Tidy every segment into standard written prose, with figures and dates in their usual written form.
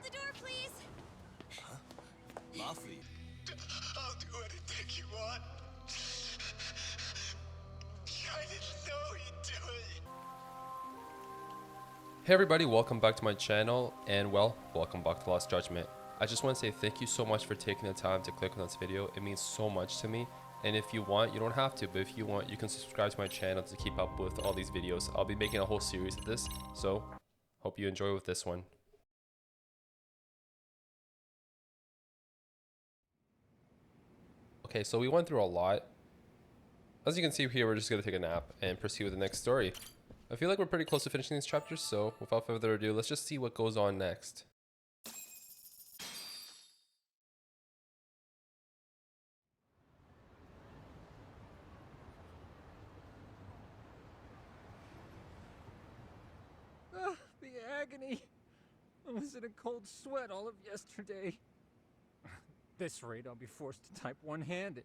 the door, please. Huh? Mafuyu. I'll do anything you want. I didn't know you'd do it. Hey everybody, welcome back to my channel, and well, welcome back to Lost Judgment. I just want to say thank you so much for taking the time to click on this video. It means so much to me, and if you want, you don't have to, but if you want, you can subscribe to my channel to keep up with all these videos. I'll be making a whole series of this, so hope you enjoy with this one. Okay, so we went through a lot. As you can see here, we're just going to take a nap and proceed with the next story. I feel like we're pretty close to finishing these chapters, so without further ado, let's just see what goes on next. The agony. I was in a cold sweat all of yesterday. At this rate, I'll be forced to type one-handed.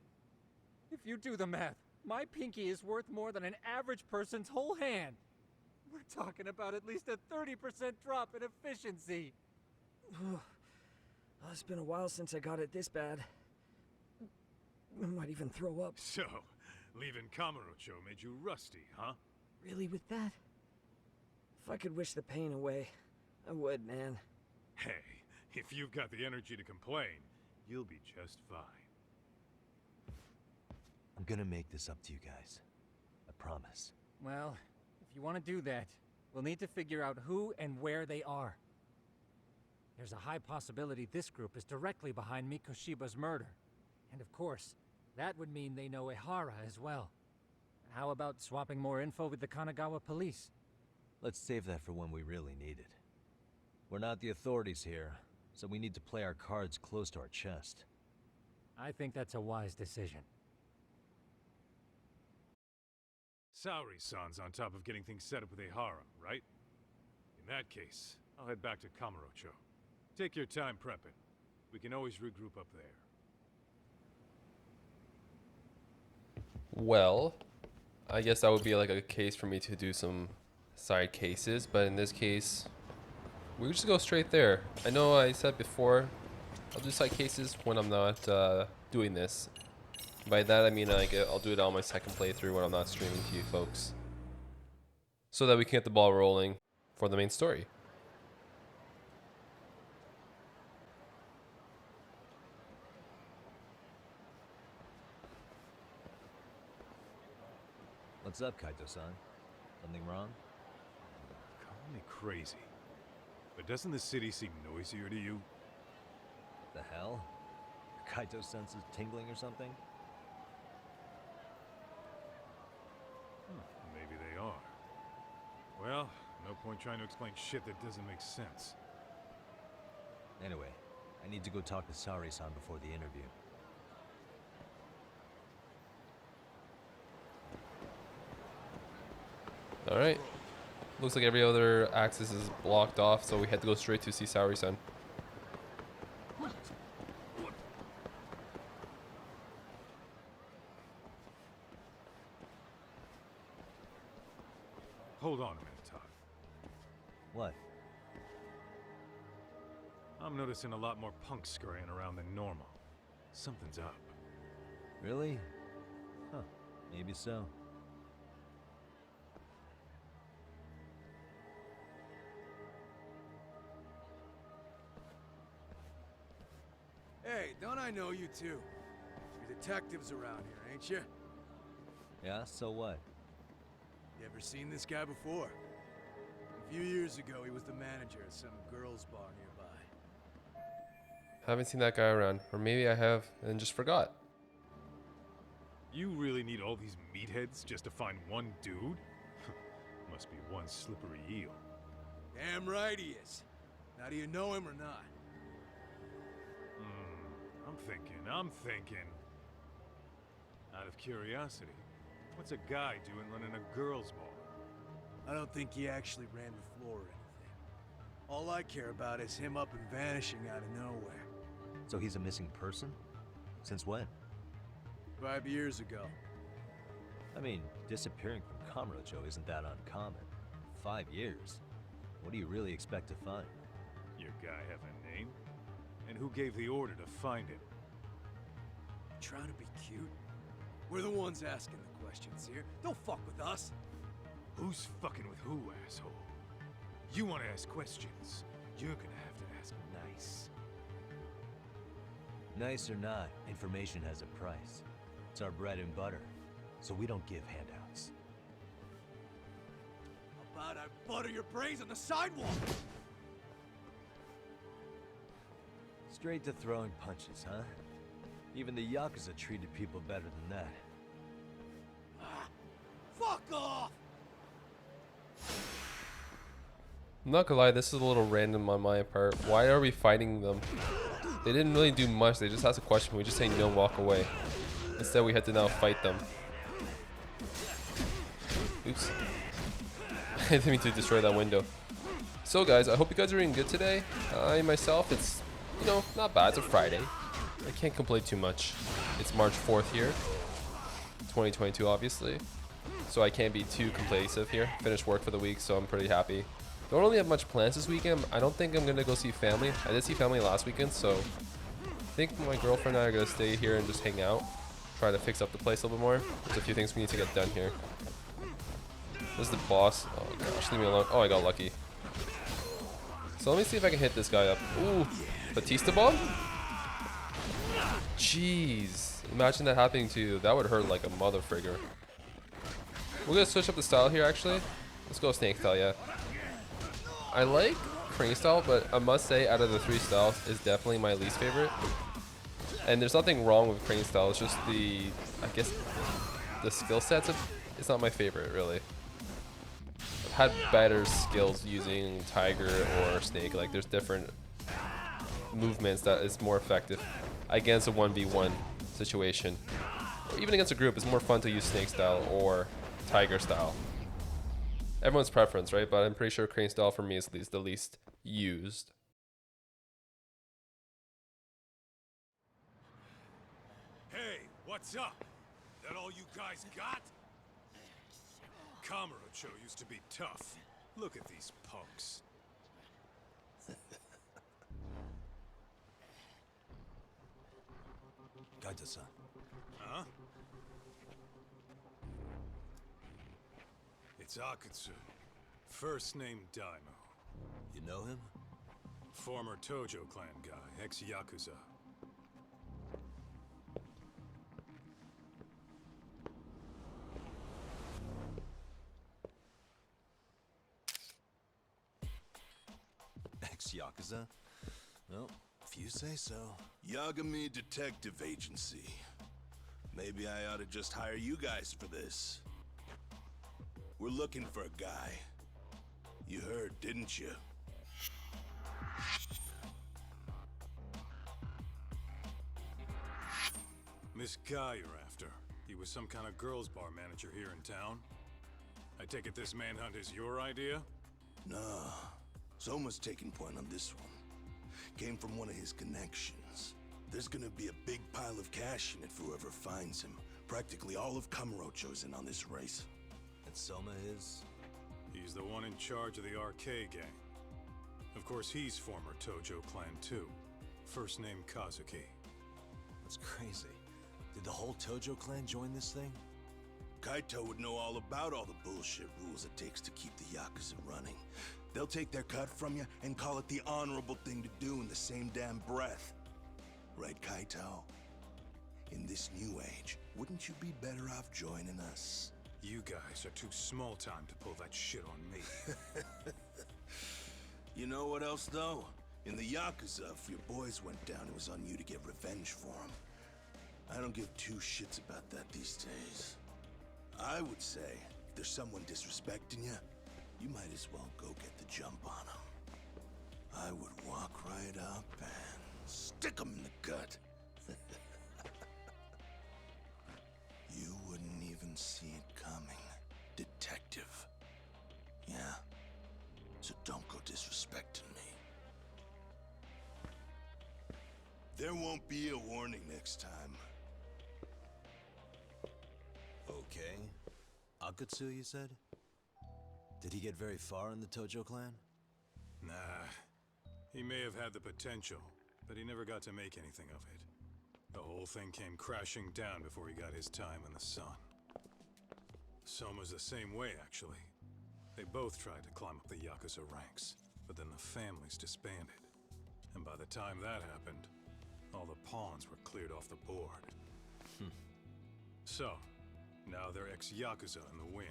If you do the math, my pinky is worth more than an average person's whole hand. We're talking about at least a 30% drop in efficiency. It's been a while since I got it this bad. I might even throw up. So, leaving Kamurocho made you rusty, huh? Really, with that? If I could wish the pain away, I would, man. Hey, if you've got the energy to complain, you'll be just fine. I'm gonna make this up to you guys. I promise. Well, if you want to do that, we'll need to figure out who and where they are. There's a high possibility this group is directly behind Mikoshiba's murder. And of course, that would mean they know Ehara as well. How about swapping more info with the Kanagawa police? Let's save that for when we really need it. We're not the authorities here, so we need to play our cards close to our chest. I think that's a wise decision. Saori-san's on top of getting things set up with Ehara, right? In that case, I'll head back to Kamurocho. Take your time prepping. We can always regroup up there. Well, I guess that would be like a case for me to do some side cases, but in this case, we just go straight there. I know I said before, I'll do side cases when I'm not doing this. By that I mean I'll do it on my second playthrough when I'm not streaming to you folks, so that we can get the ball rolling for the main story. What's up, Kaito-san? Something wrong? Call me crazy, but doesn't the city seem noisier to you? The hell? Kaito's senses tingling or something? Maybe they are. Well, no point trying to explain shit that doesn't make sense. Anyway, I need to go talk to Saori-san before the interview. Alright. Looks like every other axis is blocked off, so we had to go straight to see Saori-san. Hold on a minute, Todd. What? I'm noticing a lot more punks scurrying around than normal. Something's up. Really? Huh. Maybe so. Hey, don't I know you two? You're detectives around here, ain't you? Yeah, so what? You ever seen this guy before? A few years ago, he was the manager at some girls' bar nearby. Haven't seen that guy around, or maybe I have and just forgot. You really need all these meatheads just to find one dude? Must be one slippery eel. Damn right he is. Now, do you know him or not? I'm thinking. Out of curiosity, what's a guy doing running a girls' bar? I don't think he actually ran the floor or anything. All I care about is him up and vanishing out of nowhere. So he's a missing person? Since when? 5 years ago. I mean, disappearing from Kamurocho isn't that uncommon. 5 years. What do you really expect to find? You're your guy have a name? And who gave the order to find him? Trying to be cute? We're the ones asking the questions here. Don't fuck with us. Who's fucking with who, asshole? You want to ask questions, you're gonna have to ask nice. Nice or not, information has a price. It's our bread and butter, so we don't give handouts. How about I butter your brains on the sidewalk? Straight to throwing punches, huh? Even the Yakuza treated people better than that. Fuck off! I'm not gonna lie, this is a little random on my part. Why are we fighting them? They didn't really do much. They just asked a question. We just say no, walk away. Instead, we had to now fight them. Oops. I didn't mean to destroy that window. So guys, I hope you guys are doing good today. I myself, it's, you know, not bad. It's a Friday. I can't complain too much. It's March 4th here. 2022, obviously. So I can't be too complacent here. Finished work for the week, so I'm pretty happy. Don't really have much plans this weekend. I don't think I'm gonna go see family. I did see family last weekend, so I think my girlfriend and I are gonna stay here and just hang out. Try to fix up the place a little bit more. There's a few things we need to get done here. This is the boss. Oh gosh, leave me alone. Oh, I got lucky. So let me see if I can hit this guy up. Ooh, Batista bomb? Jeez, imagine that happening to you. That would hurt like a motherfrigger. We're gonna switch up the style here actually. Let's go snake style, yeah. I like crane style, but I must say out of the three styles is definitely my least favorite. And there's nothing wrong with crane style, it's just the, I guess, the skill sets, it's not my favorite really. I've had better skills using tiger or snake, like there's different movements that is more effective against a 1v1 situation. Or even against a group, it's more fun to use snake style or tiger style. Everyone's preference, right? But I'm pretty sure crane style for me is the least used. Hey, what's up? That all you guys got? Kamurocho used to be tough. Look at these punks. Gaita-san. Huh? It's Akutsu. First name Daimu. You know him? Former Tojo clan guy, ex-Yakuza. Ex-Yakuza? Well, if you say so. Yagami Detective Agency. Maybe I ought to just hire you guys for this. We're looking for a guy. You heard, didn't you? This guy you're after, he was some kind of girls' bar manager here in town? I take it this manhunt is your idea? Nah. Soma's taking point on this one. Came from one of his connections. There's gonna be a big pile of cash in it for whoever finds him. Practically all of Kamurocho's in on this race. And Soma is? He's the one in charge of the RK gang. Of course, he's former Tojo clan too. First name Kazuki. That's crazy. Did the whole Tojo clan join this thing? Kaito would know all about all the bullshit rules it takes to keep the Yakuza running. They'll take their cut from you and call it the honorable thing to do in the same damn breath. Right, Kaito? In this new age, wouldn't you be better off joining us? You guys are too small time to pull that shit on me. You know what else, though? In the Yakuza, if your boys went down, it was on you to get revenge for them. I don't give two shits about that these days. I would say, if there's someone disrespecting you, you might as well go get the jump on them. I would walk right up and stick them in the gut. You wouldn't even see it coming, detective. Yeah? So don't go disrespecting me. There won't be a warning next time. Okay. Akutsu, you said? Did he get very far in the Tojo clan? Nah. He may have had the potential, but he never got to make anything of it. The whole thing came crashing down before he got his time in the sun. Soma's the same way, actually. They both tried to climb up the Yakuza ranks, but then the families disbanded. And by the time that happened, all the pawns were cleared off the board. So, now they're ex-Yakuza in the wind.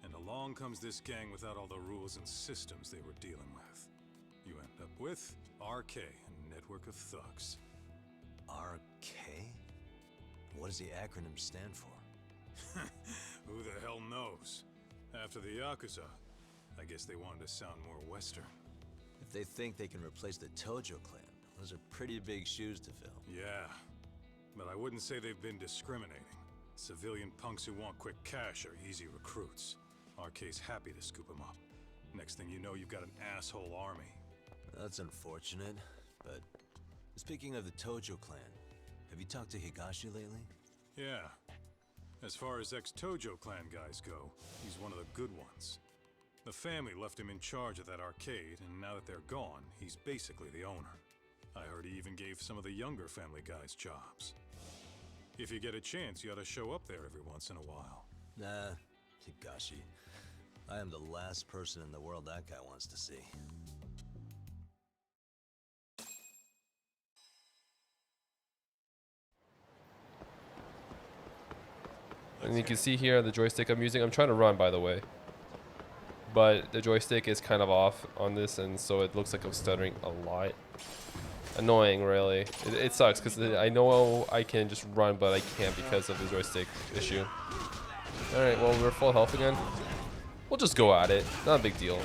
And along comes this gang without all the rules and systems they were dealing with. You end up with RK, a network of thugs. RK? What does the acronym stand for? Who the hell knows? After the Yakuza, I guess they wanted to sound more Western. If they think they can replace the Tojo clan, those are pretty big shoes to fill. Yeah, but I wouldn't say they've been discriminating. Civilian punks who want quick cash are easy recruits. RK's happy to scoop them up. Next thing you know, you've got an asshole army. That's unfortunate, but speaking of the Tojo clan, have you talked to Higashi lately? Yeah. As far as ex-Tojo clan guys go, he's one of the good ones. The family left him in charge of that arcade, and now that they're gone, he's basically the owner. I heard he even gave some of the younger family guys jobs. If you get a chance, you ought to show up there every once in a while. Nah, Higashi. I am the last person in the world that guy wants to see. And you can see here the joystick I'm using. I'm trying to run, by the way. But the joystick is kind of off on this, and so it looks like I'm stuttering a lot. Annoying, really. It sucks, because I know I can just run, but I can't because of the joystick issue. Alright, well, we're full health again. We'll just go at it. Not a big deal.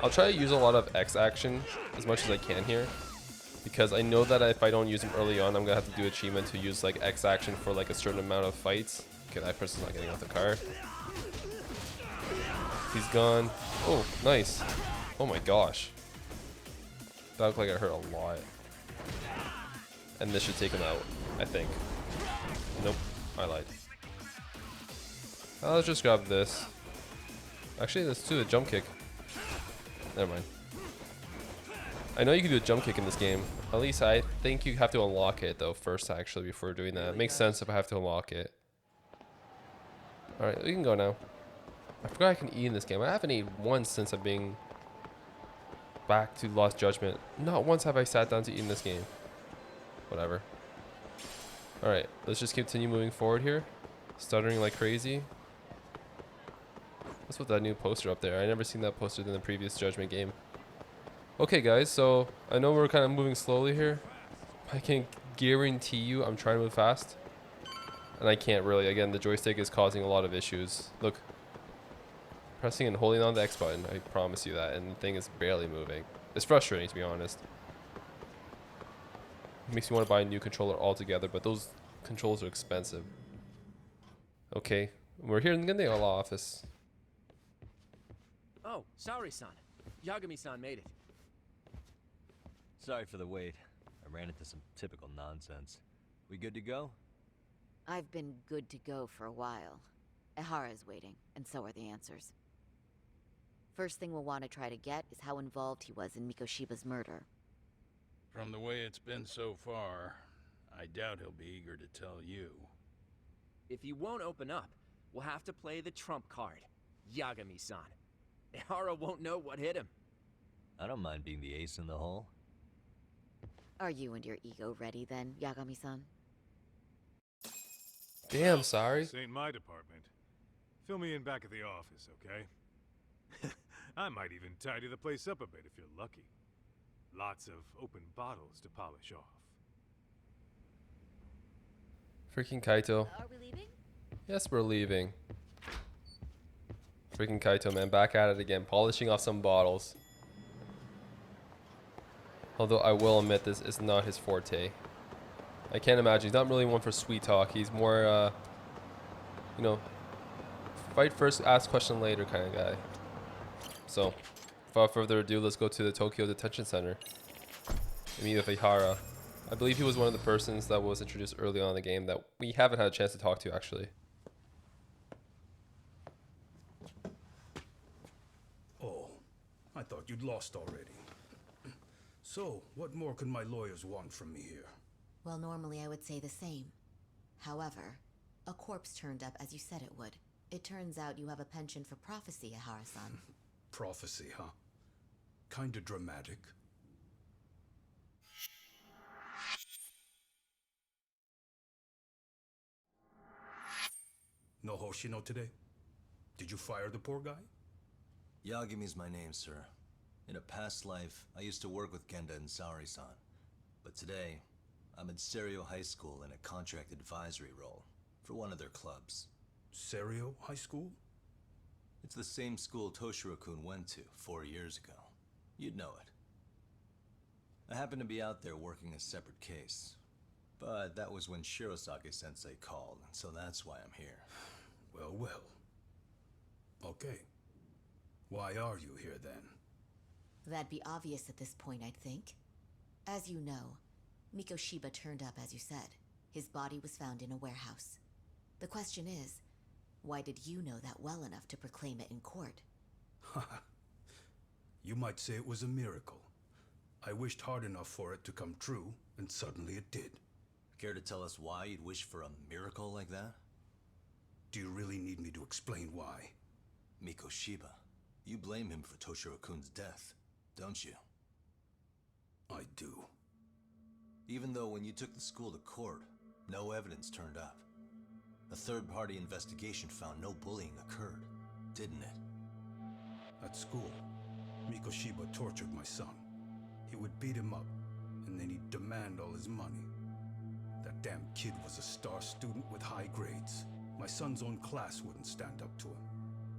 I'll try to use a lot of X action as much as I can here, because I know that if I don't use them early on, I'm going to have to do achievement to use like X action for like a certain amount of fights. Okay, that person's not getting out the car. He's gone. Oh, nice. Oh my gosh. That looked like I hurt a lot. And this should take him out, I think. Nope, I lied. Let's just grab this. Actually, let's do a jump kick. Never mind. I know you can do a jump kick in this game. At least I think you have to unlock it though first, actually, before doing that. It makes sense if I have to unlock it. Alright, we can go now. I forgot I can eat in this game. I haven't eaten once since I'm being back to Lost Judgment. Not once have I sat down to eat in this game. Whatever. Alright, let's just continue moving forward here. Stuttering like crazy. What's with that new poster up there? I never seen that poster in the previous Judgment game. Okay guys, so I know we're kind of moving slowly here. I can guarantee you I'm trying to move fast. And I can't really. Again, the joystick is causing a lot of issues. Look. Pressing and holding on the X button, I promise you that, and the thing is barely moving. It's frustrating, to be honest. It makes me want to buy a new controller altogether, but those controls are expensive. Okay, we're here in the law office. Oh, Saori-san. Yagami-san made it. Sorry for the wait. I ran into some typical nonsense. We good to go? I've been good to go for a while. Ehara's waiting, and so are the answers. First thing we'll want to try to get is how involved he was in Mikoshiba's murder. From the way it's been so far, I doubt he'll be eager to tell you. If he won't open up, we'll have to play the trump card. Yagami-san. Ehara won't know what hit him. I don't mind being the ace in the hole. Are you and your ego ready then, Yagami-san? Damn, sorry. This ain't my department. Fill me in back at the office, okay? I might even tidy the place up a bit if you're lucky. Lots of open bottles to polish off. Freaking Kaito. Are we leaving? Yes, we're leaving. Freaking Kaito, man. Back at it again. Polishing off some bottles. Although I will admit this is not his forte. I can't imagine. He's not really one for sweet talk. He's more, you know, fight first, ask question later kind of guy. So, without further ado, let's go to the Tokyo Detention Center. And meet with Ehara. I believe he was one of the persons that was introduced early on in the game that we haven't had a chance to talk to, actually. Oh, I thought you'd lost already. So, what more can my lawyers want from me here? Well, normally I would say the same. However, a corpse turned up as you said it would. It turns out you have a penchant for prophecy, Ehara-san. Prophecy, huh? Kinda dramatic. No Hoshino today? Did you fire the poor guy? Yagami's my name, sir. In a past life, I used to work with Genda and Saori-san. But today, I'm at Serio High School in a contract advisory role for one of their clubs. Serio High School? It's the same school Toshiro-kun went to 4 years ago. You'd know it. I happened to be out there working a separate case. But that was when Shirosake-sensei called, so that's why I'm here. Well, well. Okay. Why are you here then? That'd be obvious at this point, I'd think. As you know, Mikoshiba turned up as you said. His body was found in a warehouse. The question is, why did you know that well enough to proclaim it in court? You might say it was a miracle. I wished hard enough for it to come true, and suddenly it did. Care to tell us why you'd wish for a miracle like that? Do you really need me to explain why? Mikoshiba, you blame him for Toshiro-kun's death, don't you? I do. Even though when you took the school to court, no evidence turned up. A third-party investigation found no bullying occurred, didn't it? At school, Mikoshiba tortured my son. He would beat him up, and then he'd demand all his money. That damn kid was a star student with high grades. My son's own class wouldn't stand up to him.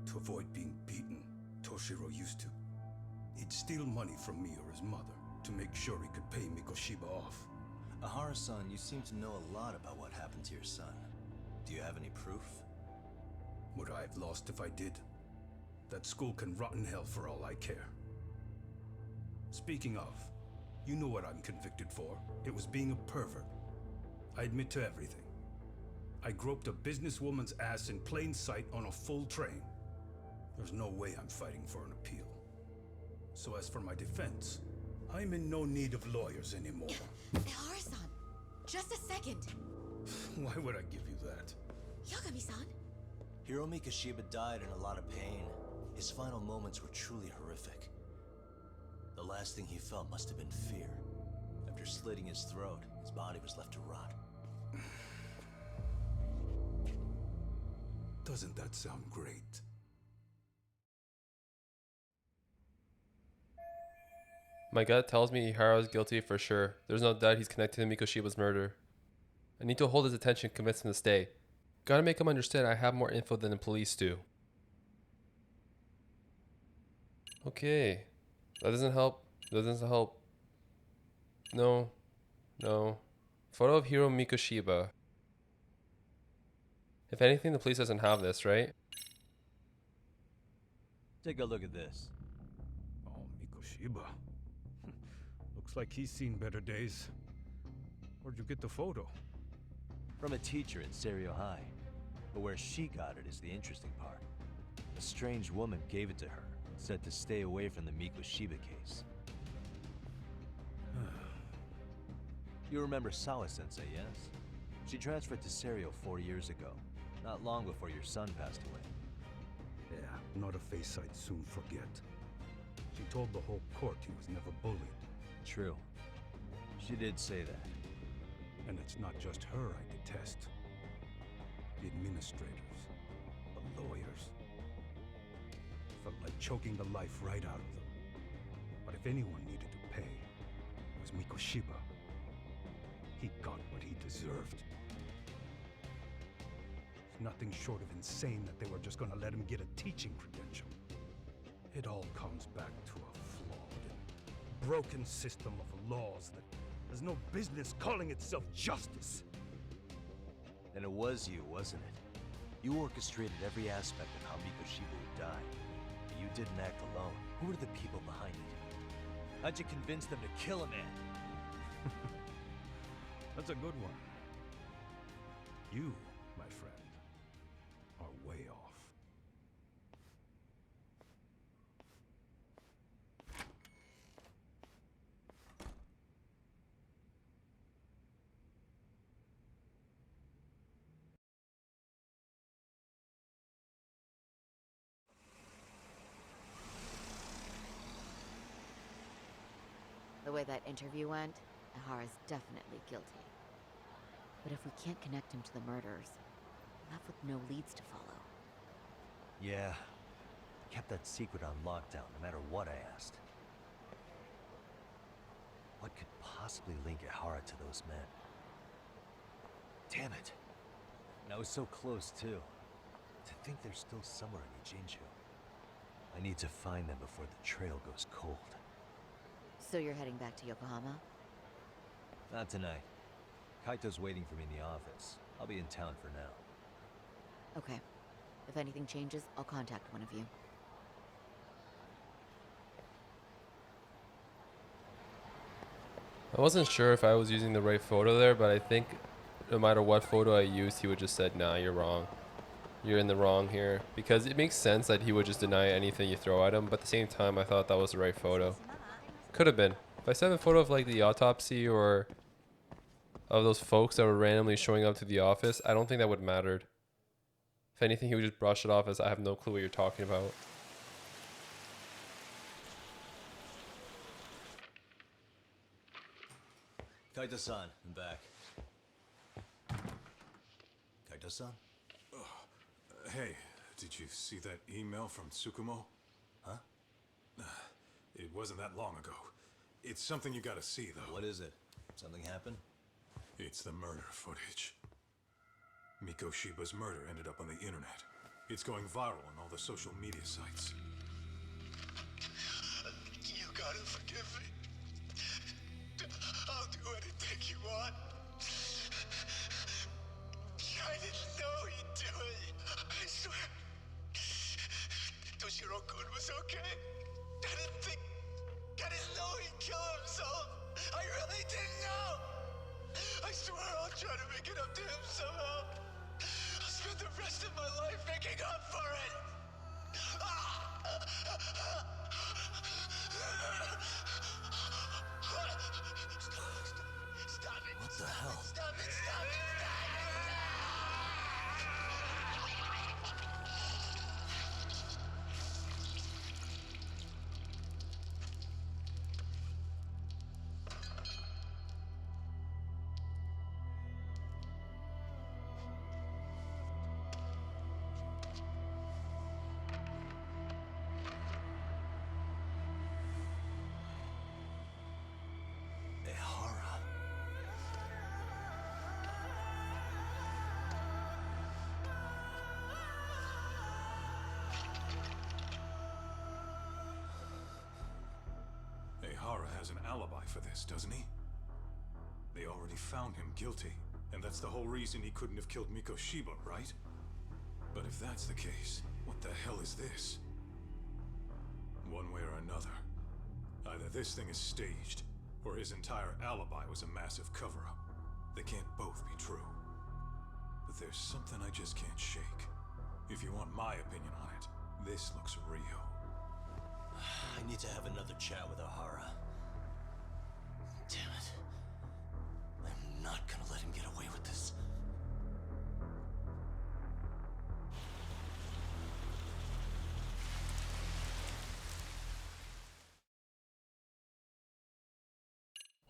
To avoid being beaten, Toshiro used to. He'd steal money from me or his mother to make sure he could pay Mikoshiba off. Ehara-san, you seem to know a lot about what happened to your son. Do you have any proof? Would I have lost if I did? That school can rot in hell for all I care. Speaking of, you know what I'm convicted for. It was being a pervert. I admit to everything. I groped a businesswoman's ass in plain sight on a full train. There's no way I'm fighting for an appeal. So as for my defense, I'm in no need of lawyers anymore. Ehara-san, just a second. Why would I give you that? Yagami-san? Hiro Mikoshiba died in a lot of pain. His final moments were truly horrific. The last thing he felt must have been fear. After slitting his throat, his body was left to rot. Doesn't that sound great? My gut tells me Ehara is guilty for sure. There's no doubt he's connected to Mikoshiba's murder. I need to hold his attention and convince him to stay. Gotta make him understand I have more info than the police do. Okay. That doesn't help. That doesn't help. No. No. Photo of Hiro Mikoshiba. If anything, the police doesn't have this, right? Take a look at this. Oh, Mikoshiba. Looks like he's seen better days. Where'd you get the photo? From a teacher in Serio High. But where she got it is the interesting part. A strange woman gave it to her and said to stay away from the Mikoshiba case. You remember Sawa-sensei, yes? She transferred to Serio 4 years ago, not long before your son passed away. Yeah, not a face I'd soon forget. She told the whole court he was never bullied. True. She did say that. And it's not just her I detest. The administrators, the lawyers. Felt like choking the life right out of them. But if anyone needed to pay, it was Mikoshiba. He got what he deserved. It's nothing short of insane that they were just gonna let him get a teaching credential. It all comes back to a flawed and broken system of laws that has no business calling itself justice. And it was you, wasn't it? You orchestrated every aspect of how Mikoshiba would die. But you didn't act alone. Who were the people behind it? How'd you convince them to kill a man? That's a good one. You, my friend, are way off. The way that interview went, Ehara's definitely guilty. But if we can't connect him to the murders, we're left with no leads to follow. Yeah. Kept that secret on lockdown, no matter what I asked. What could possibly link Ehara to those men? Damn it. And I was so close, too. To think they're still somewhere in Ijincho. I need to find them before the trail goes cold. So you're heading back to Yokohama? Not tonight. Kaito's waiting for me in the office. I'll be in town for now. Okay. If anything changes, I'll contact one of you. I wasn't sure if I was using the right photo there, but I think no matter what photo I used, he would just said, nah, you're wrong. You're in the wrong here. Because it makes sense that he would just deny anything you throw at him, but at the same time, I thought that was the right photo. Could have been. If I sent a photo of like the autopsy or of those folks that were randomly showing up to the office, I don't think that would have mattered. If anything, he would just brush it off as I have no clue what you're talking about. Kaito-san, I'm back. Kaito-san? Hey, did you see that email from Tsukumo? Huh? It wasn't that long ago. It's something you gotta see, though. What is it? Something happened? It's the murder footage. Mikoshiba's murder ended up on the internet. It's going viral on all the social media sites. You gotta forgive me. I'll do anything you want. I didn't know he'd do it. I swear. Toshiro-kun was okay. I didn't know he'd kill himself. I really didn't know. I swear I'll try to make it up to him somehow. I'll spend the rest of my life making up for it. Stop it. What the hell? Stop it. Stop it. Ehara. Ehara has an alibi for this, doesn't he? They already found him guilty, and that's the whole reason he couldn't have killed Mikoshiba, right? But if that's the case, what the hell is this? One way or another, either this thing is staged, or his entire alibi was a massive cover-up. They can't both be true. But there's something I just can't shake. If you want my opinion on it, this looks real. I need to have another chat with Ehara. Damn it. I'm not gonna let him get away with this.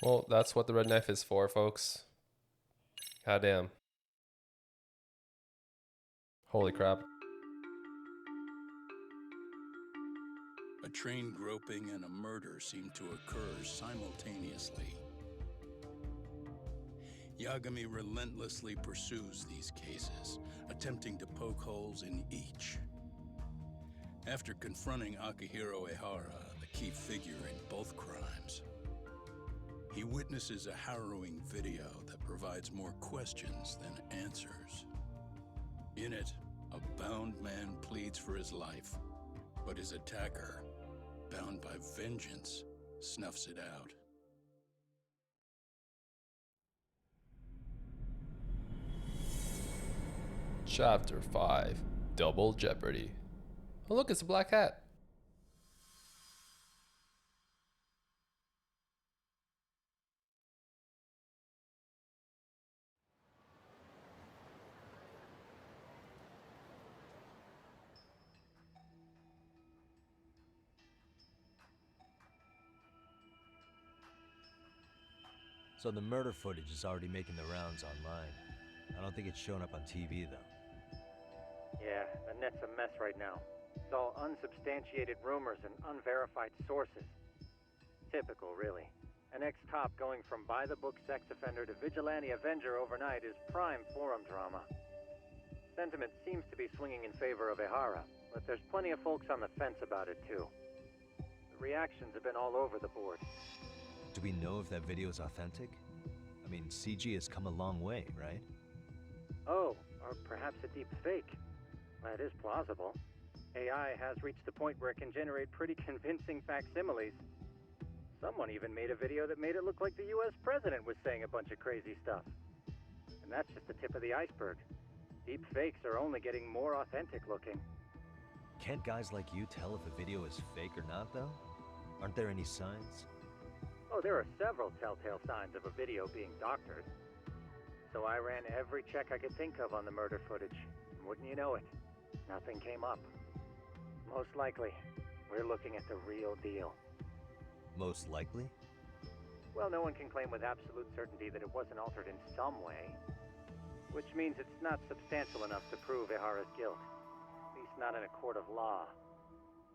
Well, that's what the red knife is for, folks. Goddamn. Holy crap. A train groping and a murder seem to occur simultaneously. Yagami relentlessly pursues these cases, attempting to poke holes in each. After confronting Akihiro Ehara, the key figure in both crimes, he witnesses a harrowing video that provides more questions than answers. In it, a bound man pleads for his life, but his attacker, bound by vengeance, snuffs it out. Chapter 5. Double Jeopardy. Oh look, it's a black hat. So the murder footage is already making the rounds online. I don't think it's showing up on TV, though. Yeah, the net's a mess right now. It's all unsubstantiated rumors and unverified sources. Typical, really. An ex-cop going from by-the-book sex offender to vigilante avenger overnight is prime forum drama. Sentiment seems to be swinging in favor of Ehara, but there's plenty of folks on the fence about it, too. The reactions have been all over the board. Do we know if that video is authentic? I mean, CG has come a long way, right? Oh, or perhaps a deep fake. That is plausible. AI has reached the point where it can generate pretty convincing facsimiles. Someone even made a video that made it look like the US president was saying a bunch of crazy stuff. And that's just the tip of the iceberg. Deep fakes are only getting more authentic looking. Can't guys like you tell if a video is fake or not, though? Aren't there any signs? Oh, there are several telltale signs of a video being doctored. So I ran every check I could think of on the murder footage. And wouldn't you know it, nothing came up. Most likely, we're looking at the real deal. Most likely? Well, no one can claim with absolute certainty that it wasn't altered in some way. Which means it's not substantial enough to prove Ehara's guilt. At least not in a court of law.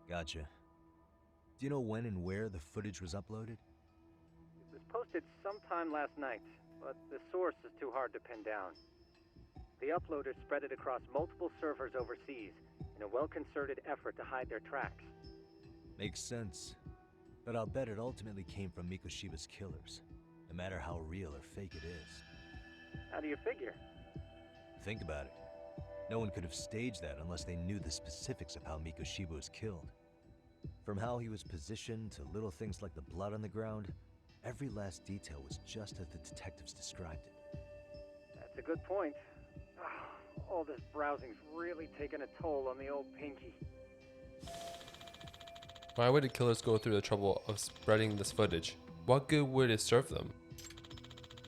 Gotcha. Do you know when and where the footage was uploaded? It was posted sometime last night, but the source is too hard to pin down. The uploaders spread it across multiple servers overseas in a well-concerted effort to hide their tracks. Makes sense. But I'll bet it ultimately came from Mikoshiba's killers, no matter how real or fake it is. How do you figure? Think about it. No one could have staged that unless they knew the specifics of how Mikoshiba was killed. From how he was positioned to little things like the blood on the ground, every last detail was just as the detectives described it. That's a good point. All this browsing's really taken a toll on the old pinky. Why would the killers go through the trouble of spreading this footage? What good would it serve them?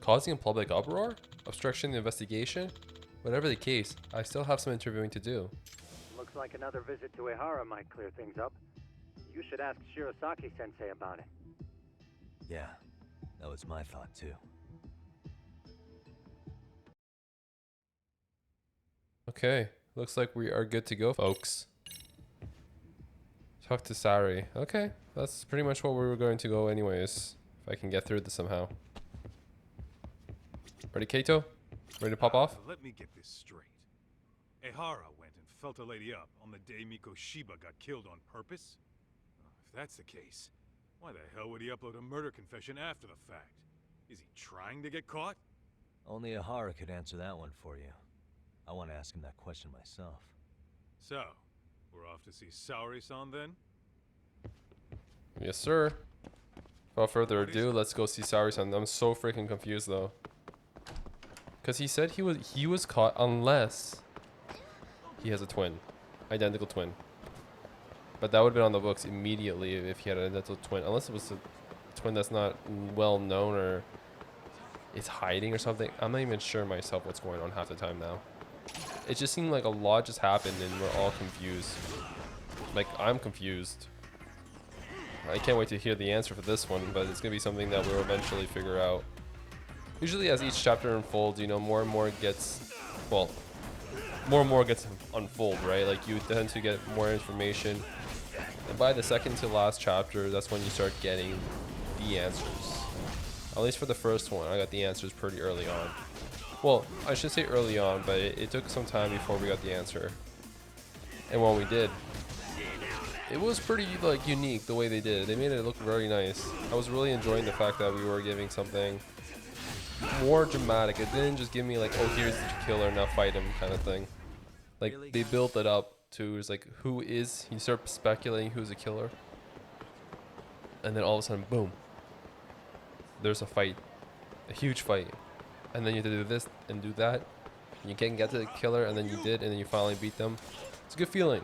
Causing a public uproar? Obstructing the investigation? Whatever the case, I still have some interviewing to do. Looks like another visit to Ehara might clear things up. You should ask Shirosaki-sensei about it. Yeah, that was my thought too. Okay, looks like we are good to go, folks. Talk to Saori. Okay, that's pretty much what we were going to go anyways. If I can get through this somehow. Ready, Kaito? Ready to pop off? Let me get this straight. Ehara went and felt a lady up on the day Mikoshiba got killed on purpose? If that's the case, why the hell would he upload a murder confession after the fact? Is he trying to get caught? Only Ehara could answer that one for you. I want to ask him that question myself. So, we're off to see Saori-san then? Yes, sir. Without further ado, let's go see Saori-san. I'm so freaking confused though. Because he said he was caught unless he has a twin. Identical twin. But that would have been on the books immediately if he had an identical twin. Unless it was a twin that's not well known or is hiding or something. I'm not even sure myself what's going on half the time now. It just seemed like a lot just happened and we're all confused. Like, I'm confused. I can't wait to hear the answer for this one, but it's going to be something that we'll eventually figure out. Usually as each chapter unfolds, you know, more and more gets, well, more and more gets unfold, right? Like, you tend to get more information. And by the second to last chapter, that's when you start getting the answers. At least for the first one, I got the answers pretty early on. Well, I should say early on, but it took some time before we got the answer. And when we did, it was pretty, like, unique the way they did it. They made it look very nice. I was really enjoying the fact that we were giving something more dramatic. It didn't just give me like, oh, here's the killer, now fight him kind of thing. Like, they built it up to, it's like, who is, you start speculating who's the killer. And then all of a sudden, boom. There's a fight. A huge fight. And then you have to do this and do that. And you can't get to the killer, and then you did, and then you finally beat them. It's a good feeling.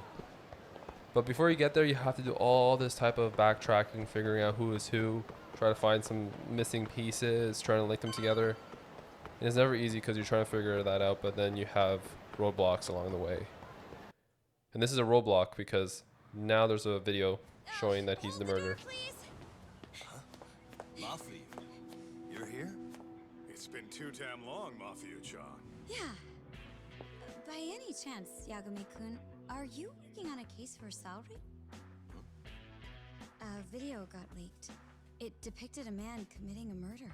But before you get there, you have to do all this type of backtracking, figuring out who is who. Try to find some missing pieces, trying to link them together. And it's never easy because you're trying to figure that out, but then you have roadblocks along the way. And this is a roadblock because now there's a video showing that he's the murderer. Mafuyu, you're here? It's been too damn long, Mafuyu-chan. Yeah. By any chance, Yagami-kun, are you working on a case for Saori? A video got leaked. It depicted a man committing a murder.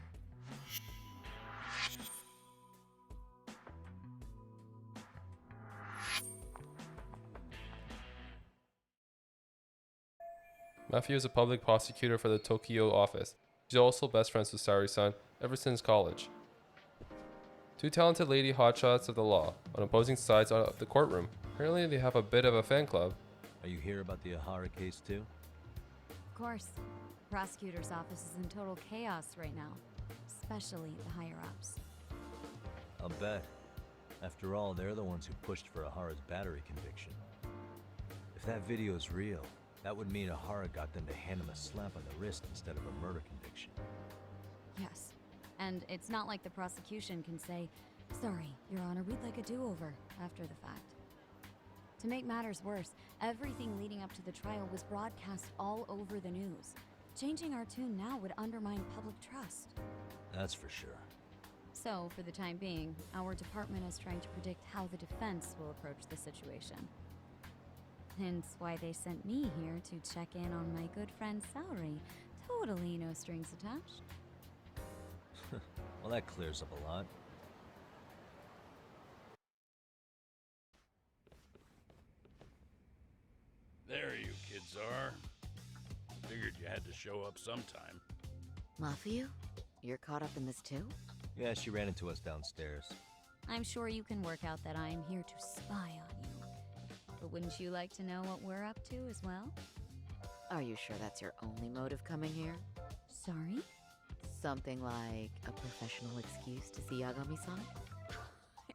Mafuyu is a public prosecutor for the Tokyo office. She's also best friends with Saori-san ever since college. Two talented lady hotshots of the law on opposing sides of the courtroom. Apparently they have a bit of a fan club. Are you here about the Ehara case too? Of course. The prosecutor's office is in total chaos right now, especially the higher-ups. I'll bet. After all, they're the ones who pushed for Ehara's battery conviction. If that video is real, that would mean Ehara got them to hand him a slap on the wrist instead of a murder conviction. Yes. And it's not like the prosecution can say, "Sorry, Your Honor, we'd like a do-over," after the fact. To make matters worse, everything leading up to the trial was broadcast all over the news. Changing our tune now would undermine public trust. That's for sure. So, for the time being, our department is trying to predict how the defense will approach the situation. Hence why they sent me here to check in on my good friend Saori. Totally no strings attached. Well, that clears up a lot. There you kids are. Figured you had to show up sometime. Mafuyu? You're caught up in this too? Yeah, she ran into us downstairs. I'm sure you can work out that I am here to spy on you. But wouldn't you like to know what we're up to as well? Are you sure that's your only motive coming here? Sorry? Something like a professional excuse to see Yagami-san?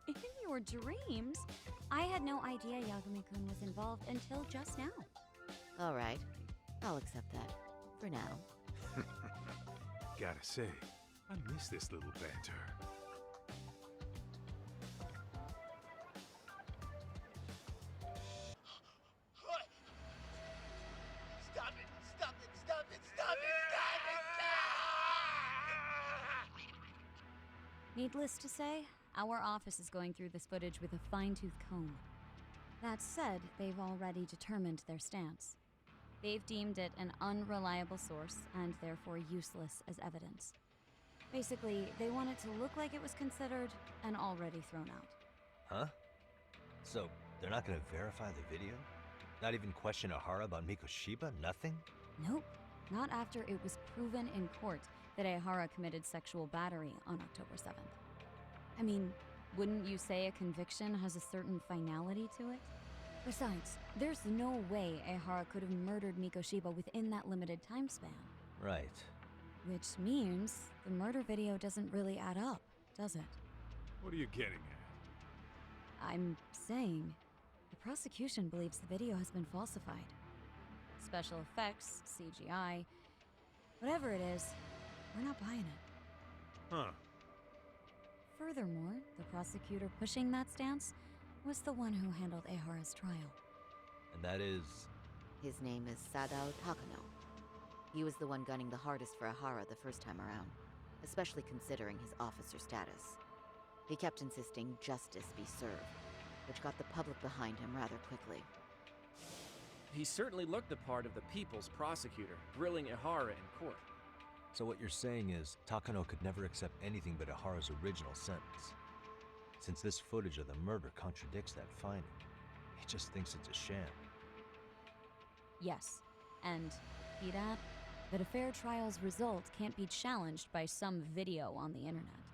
In your dreams? I had no idea Yagami-kun was involved until just now. All right. I'll accept that. For now. Gotta say, I miss this little banter. Stop it! Stop it! Stop it! Stop it! Needless to say, our office is going through this footage with a fine-tooth comb. That said, they've already determined their stance. They've deemed it an unreliable source and therefore useless as evidence. Basically, they want it to look like it was considered and already thrown out. Huh? So, they're not gonna verify the video? Not even question Ehara about Mikoshiba? Nothing? Nope. Not after it was proven in court that Ehara committed sexual battery on October 7th. I mean, wouldn't you say a conviction has a certain finality to it? Besides, there's no way Ehara could have murdered Mikoshiba within that limited time span. Right. Which means the murder video doesn't really add up, does it? What are you getting at? I'm saying the prosecution believes the video has been falsified. Special effects, CGI, whatever it is, we're not buying it. Huh. Furthermore, the prosecutor pushing that stance was the one who handled Ehara's trial. And that is... His name is Sadao Takano. He was the one gunning the hardest for Ehara the first time around, especially considering his officer status. He kept insisting justice be served, which got the public behind him rather quickly. He certainly looked the part of the people's prosecutor, grilling Ehara in court. So what you're saying is, Takano could never accept anything but Ehara's original sentence. Since this footage of the murder contradicts that finding, he just thinks it's a sham. Yes, and see that? That a fair trial's result can't be challenged by some video on the internet.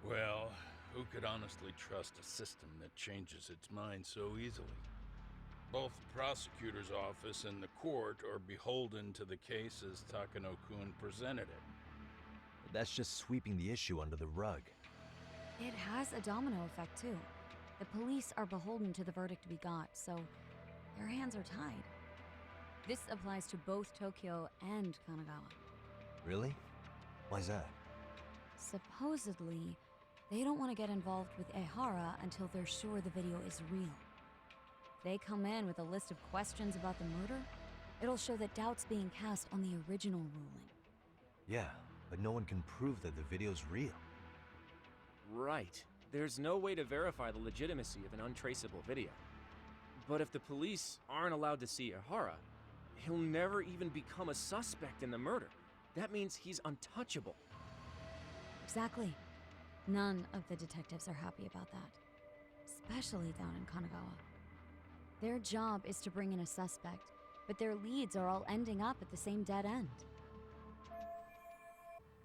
Well, who could honestly trust a system that changes its mind so easily? Both the prosecutor's office and the court are beholden to the case as Takano-kun presented it. But that's just sweeping the issue under the rug. It has a domino effect, too. The police are beholden to the verdict we got, so their hands are tied. This applies to both Tokyo and Kanagawa. Really? Why's that? Supposedly, they don't want to get involved with Ehara until they're sure the video is real. If they come in with a list of questions about the murder, it'll show that doubt's being cast on the original ruling. Yeah, but no one can prove that the video's real. Right. There's no way to verify the legitimacy of an untraceable video. But if the police aren't allowed to see Ehara, he'll never even become a suspect in the murder. That means he's untouchable. Exactly. None of the detectives are happy about that. Especially down in Kanagawa. Their job is to bring in a suspect, but their leads are all ending up at the same dead end.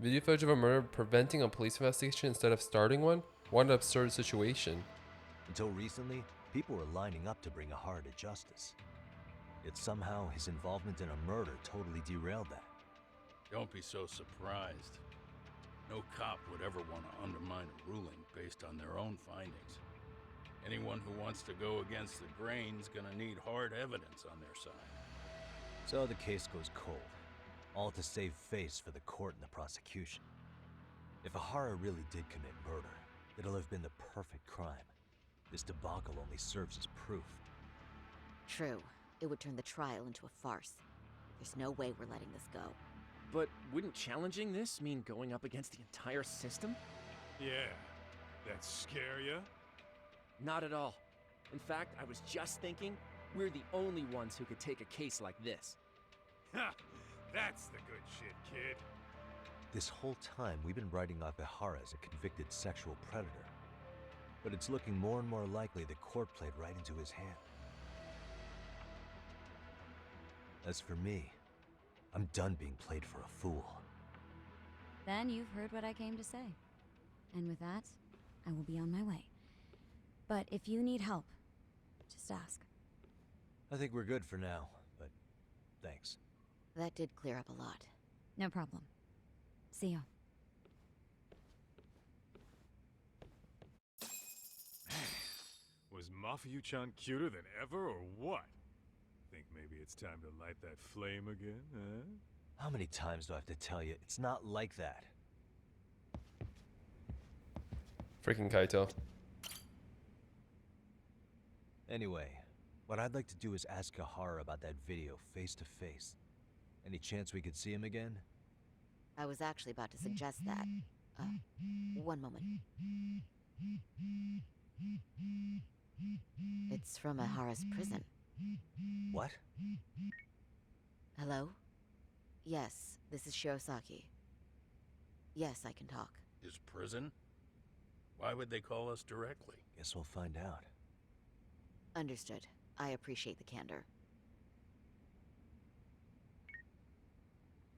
Video footage of a murder preventing a police investigation instead of starting one? What an absurd situation. Until recently, people were lining up to bring Ehara to justice. Yet somehow his involvement in a murder totally derailed that. Don't be so surprised. No cop would ever want to undermine a ruling based on their own findings. Anyone who wants to go against the grain's gonna need hard evidence on their side. So the case goes cold, all to save face for the court and the prosecution. If Ehara really did commit murder, it'll have been the perfect crime. This debacle only serves as proof. True. It would turn the trial into a farce. There's no way we're letting this go. But wouldn't challenging this mean going up against the entire system? Yeah. That scare ya? Not at all. In fact, I was just thinking, we're the only ones who could take a case like this. Ha! That's the good shit, kid. This whole time, we've been writing off Ehara as a convicted sexual predator. But it's looking more and more likely the court played right into his hand. As for me, I'm done being played for a fool. Then you've heard what I came to say. And with that, I will be on my way. But if you need help, just ask. I think we're good for now, but thanks. That did clear up a lot. No problem. See you. Was Mafuyu-chan cuter than ever, or what? Think maybe it's time to light that flame again, huh? How many times do I have to tell you? It's not like that. Freaking Kaito. Anyway, what I'd like to do is ask Ehara about that video face to face. Any chance we could see him again? I was actually about to suggest that. One moment. It's from Ehara's prison. What? Hello? Yes, this is Shirosaki. Yes, I can talk. His prison? Why would they call us directly? Guess we'll find out. Understood. I appreciate the candor.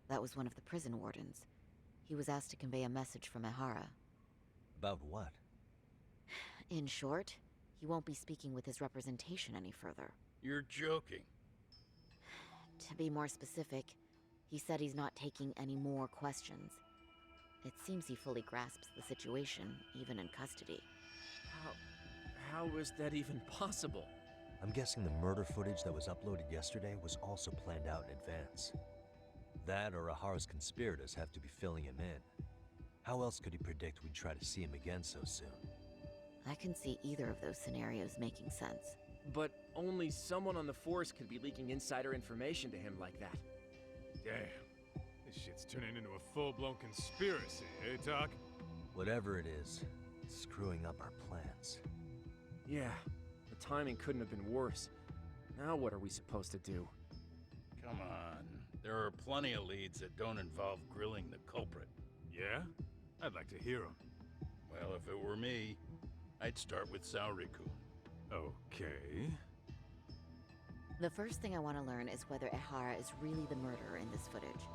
That was one of the prison wardens. He was asked to convey a message from Ehara. About what? In short, he won't be speaking with his representation any further. You're joking. To be more specific, he said he's not taking any more questions. It seems he fully grasps the situation, even in custody. How is that even possible? I'm guessing the murder footage that was uploaded yesterday was also planned out in advance. That or Ehara's conspirators have to be filling him in. How else could he predict we'd try to see him again so soon? I can see either of those scenarios making sense. But only someone on the force could be leaking insider information to him like that. Damn. This shit's turning into a full-blown conspiracy, eh, Doc? Whatever it is, it's screwing up our plans. Yeah, the timing couldn't have been worse. Now what are we supposed to do? Come on. There are plenty of leads that don't involve grilling the culprit. Yeah? I'd like to hear them. Well, if it were me, I'd start with Saori-kun. Okay. The first thing I want to learn is whether Ehara is really the murderer in this footage.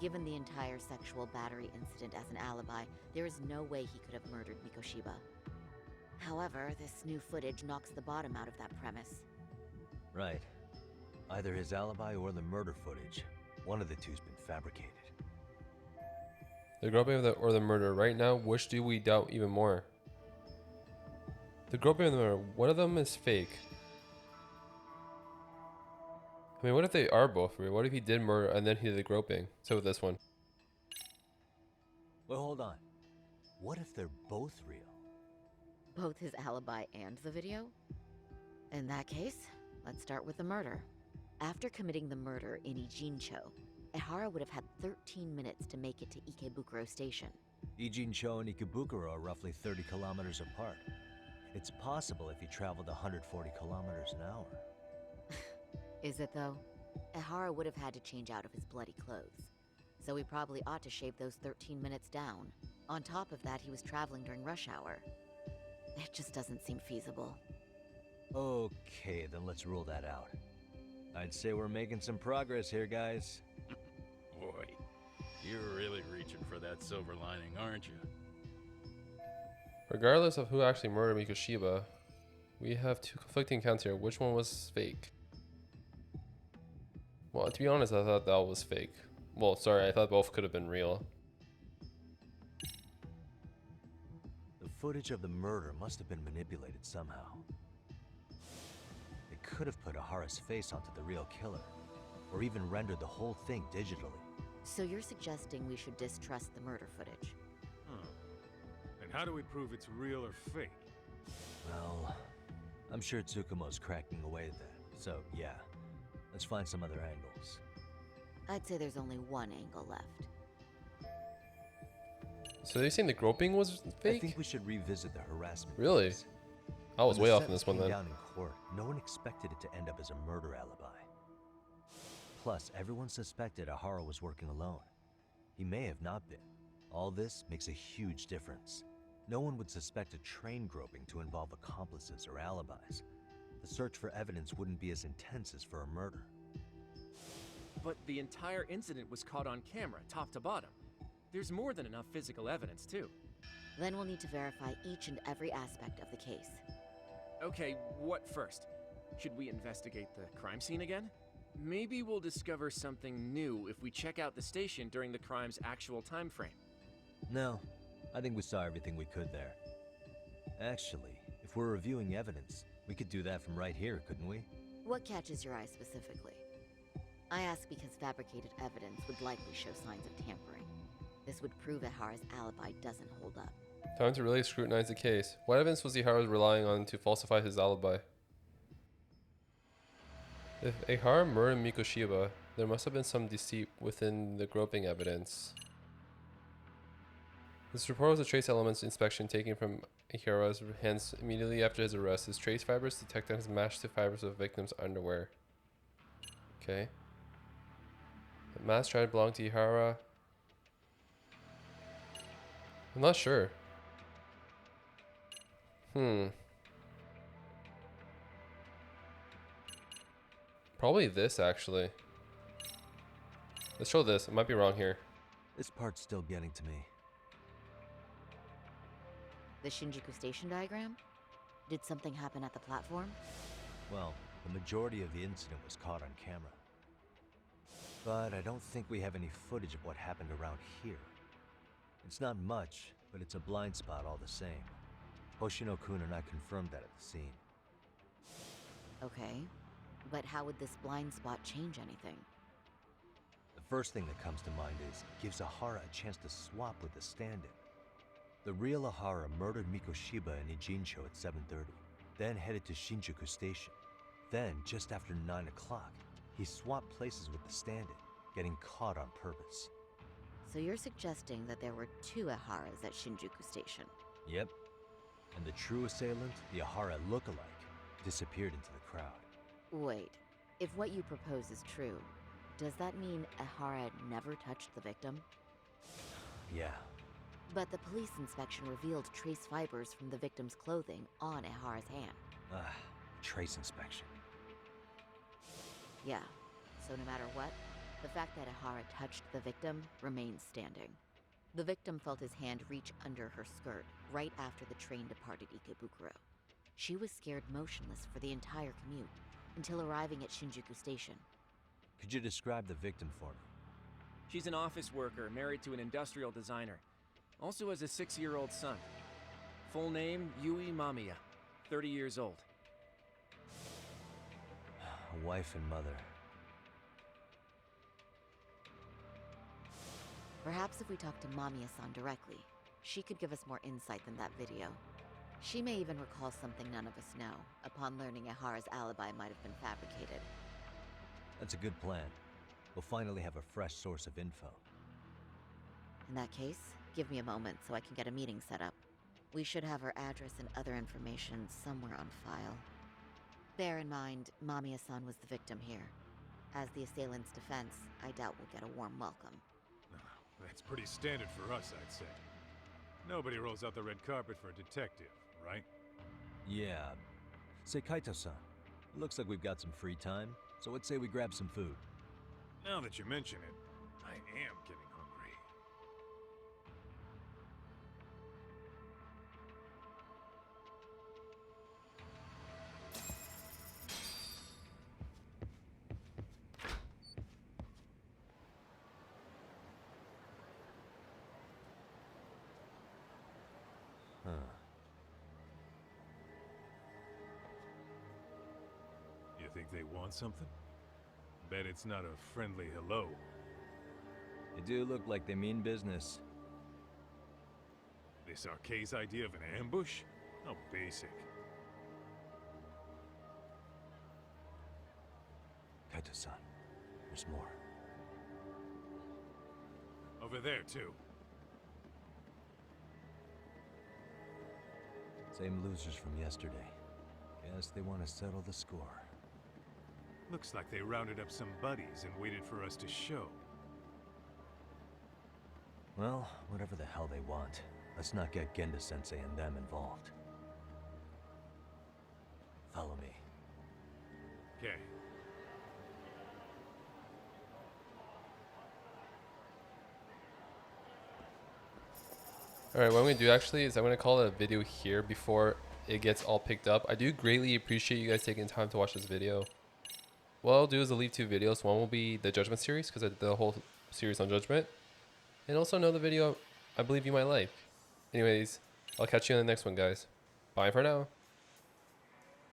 Given the entire sexual battery incident as an alibi, there is no way he could have murdered Mikoshiba. However, this new footage knocks the bottom out of that premise. Right. Either his alibi or the murder footage. One of the two's been fabricated. The groping or the murder. Right now, which do we doubt even more? The groping or the murder. One of them is fake. I mean, what if they are both real? What if he did murder and then he did the groping? So with this one. Well, hold on. What if they're both real? Both his alibi and the video? In that case, let's start with the murder. After committing the murder in Ijincho, Ehara would have had 13 minutes to make it to Ikebukuro Station. Ijincho and Ikebukuro are roughly 30 kilometers apart. It's possible if he traveled 140 kilometers an hour. Is it though? Ehara would have had to change out of his bloody clothes. So he probably ought to shave those 13 minutes down. On top of that, he was traveling during rush hour. It just doesn't seem feasible. Okay, then let's rule that out. I'd say we're making some progress here, guys. Boy, you're really reaching for that silver lining, aren't you? Regardless of who actually murdered Mikoshiba, we have two conflicting accounts here. Which one was fake? Well, to be honest, I thought that was fake. Well, sorry, I thought both could have been real. The footage of the murder must have been manipulated somehow. It could have put Ehara's face onto the real killer, or even rendered the whole thing digitally. So you're suggesting we should distrust the murder footage? And how do we prove it's real or fake? Well, I'm sure Tsukumo's cracking away at that, so yeah. Let's find some other angles. I'd say there's only one angle left. So you're saying the groping was fake? I think we should revisit the harassment. Really? case. I was When way the off in this one sentence then. came down in court, no one expected it to end up as a murder alibi. Plus, everyone suspected Ehara was working alone. He may have not been. All this makes a huge difference. No one would suspect a train groping to involve accomplices or alibis. The search for evidence wouldn't be as intense as for a murder. But the entire incident was caught on camera, top to bottom. There's more than enough physical evidence, too. Then we'll need to verify each and every aspect of the case. Okay, what first? Should we investigate the crime scene again? Maybe we'll discover something new if we check out the station during the crime's actual time frame. No, I think we saw everything we could there. Actually, if we're reviewing evidence, we could do that from right here, couldn't we? What catches your eye specifically? I ask because fabricated evidence would likely show signs of tampering. This would prove Ehara's alibi doesn't hold up. Time to really scrutinize the case. What evidence was Ehara relying on to falsify his alibi? If Ehara murdered Mikoshiba, there must have been some deceit within the groping evidence. This report was a trace elements inspection taken from Ehara's hands immediately after his arrest. His trace fibers detected has matched the fibers of the victim's underwear. Okay. The mask tried to belong to Ehara. I'm not sure. Probably this, actually. Let's show this. I might be wrong here. This part's still getting to me. The Shinjuku station diagram? Did something happen at the platform? Well, the majority of the incident was caught on camera. But I don't think we have any footage of what happened around here. It's not much, but it's a blind spot all the same. Hoshino-kun and I confirmed that at the scene. Okay, but how would this blind spot change anything? The first thing that comes to mind is it gives Ehara a chance to swap with the stand-in. The real Ehara murdered Mikoshiba and Ijincho at 7:30, then headed to Shinjuku Station. Then, just after 9 o'clock, he swapped places with the stand-in, getting caught on purpose. So you're suggesting that there were two Eharas at Shinjuku Station? Yep. And the true assailant, the Ehara look-alike, disappeared into the crowd. Wait, if what you propose is true, does that mean Ehara never touched the victim? Yeah. But the police inspection revealed trace fibers from the victim's clothing on Ehara's hand. Trace inspection. Yeah, so no matter what, the fact that Ehara touched the victim remains standing. The victim felt his hand reach under her skirt right after the train departed Ikebukuro. She was scared motionless for the entire commute until arriving at Shinjuku Station. Could you describe the victim for me? She's an office worker married to an industrial designer. Also has a 6-year-old son. Full name, Yui Mamiya, 30 years old. A wife and mother. Perhaps if we talk to Mamiya-san directly, she could give us more insight than that video. She may even recall something none of us know, upon learning Ehara's alibi might have been fabricated. That's a good plan. We'll finally have a fresh source of info. In that case, Give me a moment so I can get a meeting set up. We should have her address and other information somewhere on file. Bear in mind, Mamiya-san was the victim here. As the assailant's defense, I doubt we'll get a warm welcome. That's pretty standard for us, I'd say. Nobody rolls out the red carpet for a detective, right? Yeah. Say, Kaito-san, it looks like we've got some free time, so let's say we grab some food. Now that you mention it, I am getting hungry. Huh. You think they want something? Bet it's not a friendly hello. They do look like they mean business. This Arcade's idea of an ambush? How basic. Kaito-san, there's more. Over there, too. Same losers from yesterday. Guess they want to settle the score. Looks like they rounded up some buddies and waited for us to show. Well, whatever the hell they want, let's not get Genda-sensei and them involved. Follow me. Okay. Alright, what I'm going to do actually is I'm going to call it a video here before it gets all picked up. I do greatly appreciate you guys taking time to watch this video. What I'll do is I'll leave 2 videos. One will be the Judgment series, because I did the whole series on Judgment. And also another video I believe you might like. Anyways, I'll catch you in the next one, guys. Bye for now.